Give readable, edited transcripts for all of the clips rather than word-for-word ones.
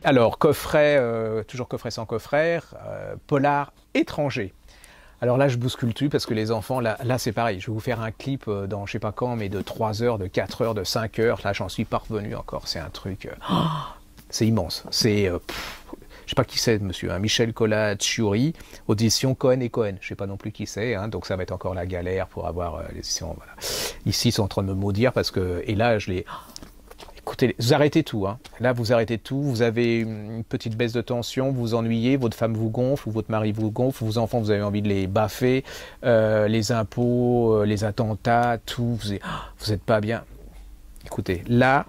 Alors, coffret, toujours coffret sans coffret, polar étranger. Alors là, je bouscule tout parce que les enfants, là c'est pareil. Je vais vous faire un clip dans je sais pas quand, mais de 3 heures, de 4 heures, de 5 heures. Là, j'en suis pas revenu encore. C'est un truc... c'est immense. C'est... je sais pas qui c'est, monsieur. Hein, Michel Collat-Chiuri, audition Cohen et Cohen. Je sais pas non plus qui c'est. Hein, donc ça va être encore la galère pour avoir les éditions. Voilà. Ici, ils sont en train de me maudire parce que... Et là, je les... Écoutez, vous arrêtez tout, hein. Là vous arrêtez tout, vous avez une petite baisse de tension, vous vous ennuyez, votre femme vous gonfle, ou votre mari vous gonfle, vos enfants vous avez envie de les baffer, les impôts, les attentats, tout, vous êtes pas bien. Écoutez, là,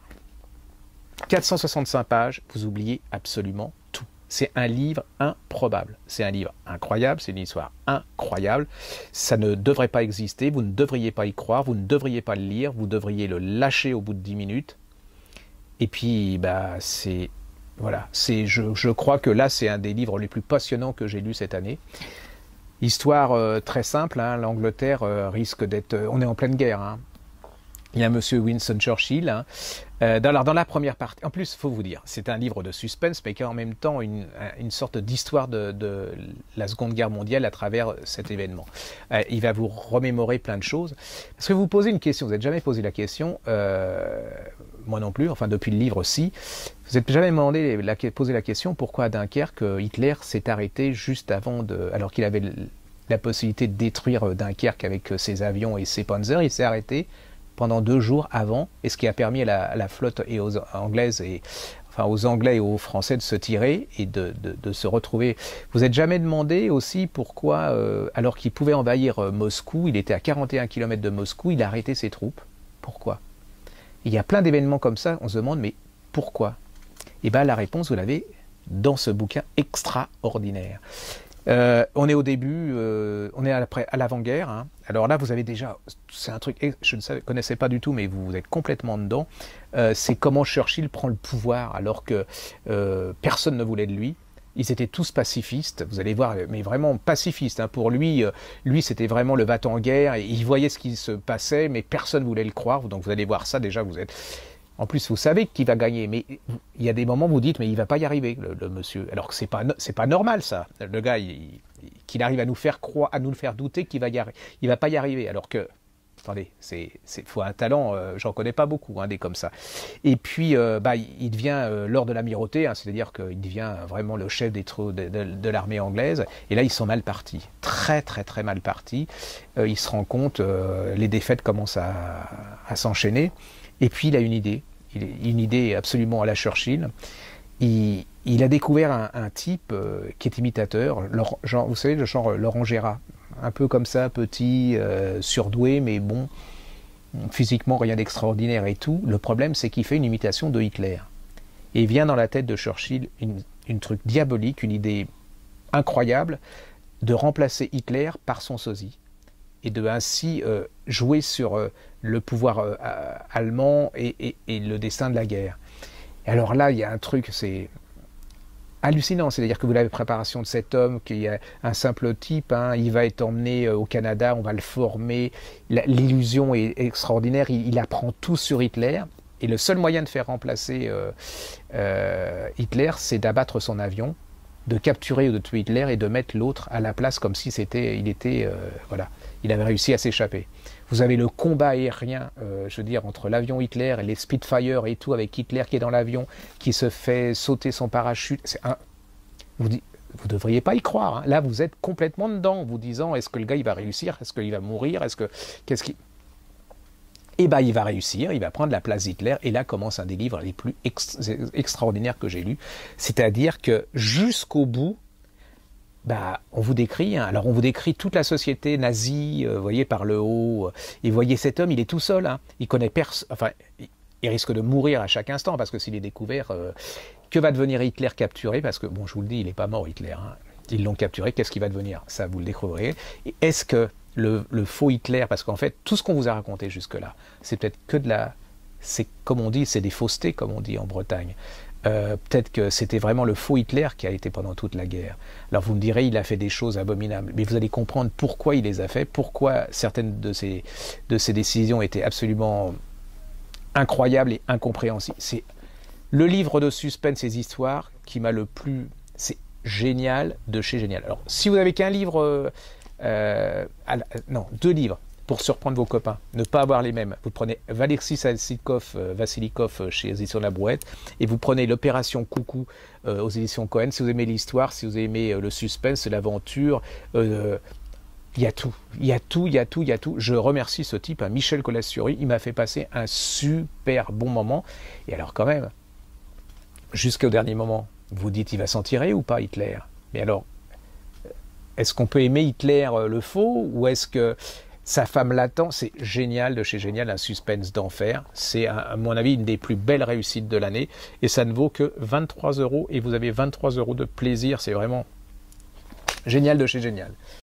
465 pages, vous oubliez absolument tout. C'est un livre improbable, c'est un livre incroyable, c'est une histoire incroyable, ça ne devrait pas exister, vous ne devriez pas y croire, vous ne devriez pas le lire, vous devriez le lâcher au bout de 10 minutes. Et puis, bah, c'est... Voilà, je crois que là, c'est un des livres les plus passionnants que j'ai lus cette année. Histoire très simple, hein, l'Angleterre risque d'être... on est en pleine guerre, hein. Il y a monsieur Winston Churchill. Hein. Dans la première partie, en plus, il faut vous dire, c'est un livre de suspense, mais qui a en même temps une sorte d'histoire de la Seconde Guerre mondiale à travers cet événement. Il va vous remémorer plein de choses. Parce que vous posez une question, vous n'êtes jamais posé la question, moi non plus, enfin depuis le livre si, vous n'êtes jamais posé la question pourquoi à Dunkerque Hitler s'est arrêté juste avant alors qu'il avait la possibilité de détruire Dunkerque avec ses avions et ses panzers, il s'est arrêté pendant 2 jours avant, et ce qui a permis à la flotte et aux Anglaises aux Anglais et aux Français de se tirer et de se retrouver. Vous n'êtes jamais demandé aussi pourquoi, alors qu'il pouvait envahir Moscou, il était à 41 km de Moscou, il a arrêté ses troupes. Pourquoi? Il y a plein d'événements comme ça, on se demande, mais pourquoi? Et bien la réponse, vous l'avez dans ce bouquin extraordinaire. On est au début, on est à l'avant-guerre. Hein. Alors là, vous avez déjà, c'est un truc, je ne connaissais pas du tout, mais vous êtes complètement dedans. C'est comment Churchill prend le pouvoir alors que personne ne voulait de lui. Ils étaient tous pacifistes, vous allez voir, mais vraiment pacifistes. Hein. Pour lui, c'était vraiment le va-t-en-guerre. Il voyait ce qui se passait, mais personne ne voulait le croire. Donc vous allez voir ça, déjà, vous êtes... En plus, vous savez qui va gagner, mais il y a des moments où vous dites, mais il ne va pas y arriver, le monsieur. Alors que c'est pas normal, ça. Le gars, qu'il arrive à nous faire croire, à nous faire douter qu'il va y arriver. Il va pas y arriver, alors que, attendez, faut un talent, j'en connais pas beaucoup, hein, des comme ça. Et puis, il devient lord de l'amirauté, hein, c'est-à-dire qu'il devient vraiment le chef des troupes de l'armée anglaise. Et là, ils sont mal partis, très très très mal partis. Il se rend compte, les défaites commencent à s'enchaîner. Et puis, il a une idée absolument à la Churchill. Il a découvert un type qui est imitateur, vous savez, le genre Laurent Gérard. Un peu comme ça, petit, surdoué, mais bon, physiquement rien d'extraordinaire et tout. Le problème, c'est qu'il fait une imitation de Hitler. Et il vient dans la tête de Churchill une truc diabolique, une idée incroyable, de remplacer Hitler par son sosie. Et de ainsi jouer sur le pouvoir allemand et le destin de la guerre. Et alors là, il y a un truc, c'est hallucinant, c'est-à-dire que vous avez la préparation de cet homme, qui est un simple type, hein, il va être emmené au Canada, on va le former, l'illusion est extraordinaire, il apprend tout sur Hitler, et le seul moyen de faire remplacer Hitler, c'est d'abattre son avion, de capturer ou de tuer Hitler et de mettre l'autre à la place comme si il avait réussi à s'échapper. Vous avez le combat aérien, entre l'avion Hitler et les Spitfire et tout, avec Hitler qui est dans l'avion, qui se fait sauter son parachute. Vous ne devriez pas y croire. Hein. Là, vous êtes complètement dedans, vous disant, est-ce que le gars, il va réussir? Est-ce qu'il va mourir? Eh bien, il va réussir, il va prendre la place d'Hitler, et là commence un des livres les plus extraordinaires que j'ai lus. C'est-à-dire que jusqu'au bout, on vous décrit, hein, alors on vous décrit toute la société nazie, vous voyez, par le haut, et vous voyez cet homme, il est tout seul, hein, il connaît personne, enfin, il risque de mourir à chaque instant, parce que s'il est découvert, que va devenir Hitler capturé? Parce que, bon, je vous le dis, il n'est pas mort Hitler, hein. Ils l'ont capturé, qu'est-ce qu'il va devenir? Ça, vous le découvrirez. Et est-ce que le faux Hitler, parce qu'en fait, tout ce qu'on vous a raconté jusque-là, c'est peut-être que comme on dit, c'est des faussetés, comme on dit en Bretagne. peut-être que c'était vraiment le faux Hitler qui a été pendant toute la guerre. Alors vous me direz, il a fait des choses abominables, mais vous allez comprendre pourquoi il les a fait, pourquoi certaines de ses décisions étaient absolument incroyables et incompréhensibles. C'est le livre de suspense et histoires qui m'a le plus... C'est génial de chez Génial. Alors, si vous n'avez qu'un livre... non, 2 livres pour surprendre vos copains, ne pas avoir les mêmes. Vous prenez Vassili Vassilikov chez les éditions de la Brouette, et vous prenez l'Opération Coucou aux éditions Cohen. Si vous aimez l'histoire, si vous aimez le suspense, l'aventure, il y a tout, il y a tout, il y a tout, il y a tout. Je remercie ce type, Michel Colassuri, il m'a fait passer un super bon moment. Et alors quand même, jusqu'au dernier moment, vous dites, il va s'en tirer ou pas, Hitler? Mais alors, est-ce qu'on peut aimer Hitler le faux, ou est-ce que sa femme l'attend? C'est génial de chez Génial, un suspense d'enfer. C'est, à mon avis, une des plus belles réussites de l'année. Et ça ne vaut que 23 €. Et vous avez 23 € de plaisir. C'est vraiment génial de chez Génial.